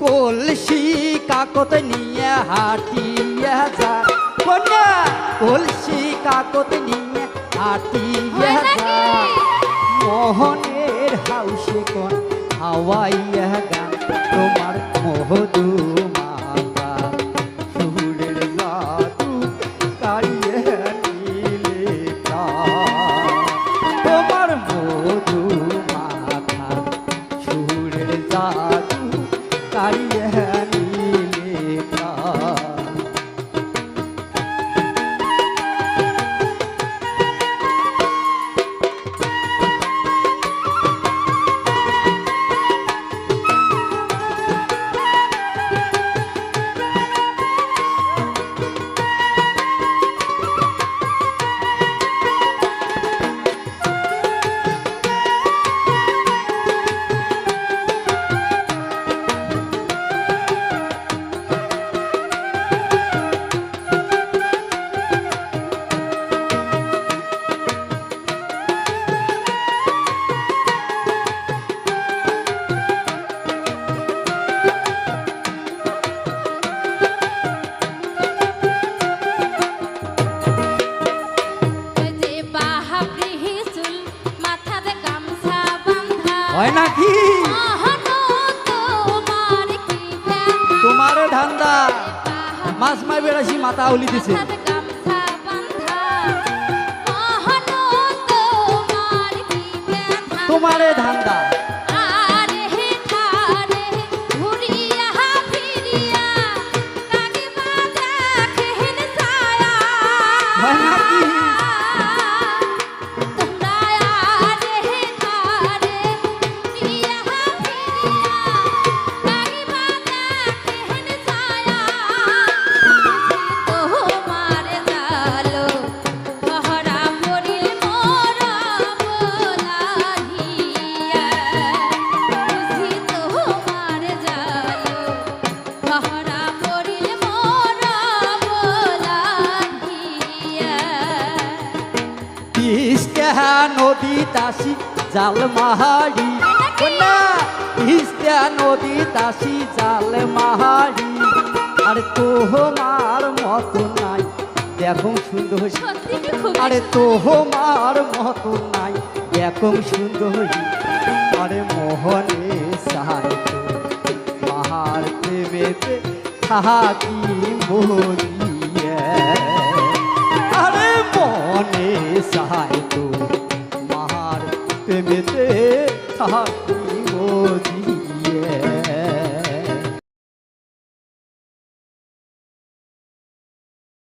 কলসি কাকত নিয়ে হাটিয়া যায় কন্যা, কলসি কাকত নিয়ে হাটিয়া যায় মোহনের হাউসে কোন হাওয়াইয়া গান তোমার মধু মাতা সুরের জাদু কারিয়ে নিলে তোমার মধু মাতা সুরের জাদু কারিয়ে নিলে হয় নাকি তোমার ধান্দা মাছ মাই বেড়াছি মাথা উলি দিছে তোমারে ধান্দা হয় নাকি নদী তাসি জাল মাহারি না ইস্তা নদী তাসি জাল মাহারি আর তোমার মতো নাই দেখো সুন্দর আরে তোমার মতো নাই দেখো সুন্দরী আরে মোহনে সাহায্য মাহার প্রেমেতে থাকি মরিয়ে আরে মনে সাহায্য মাহার প্রেমেতে থাকি মরিয়ে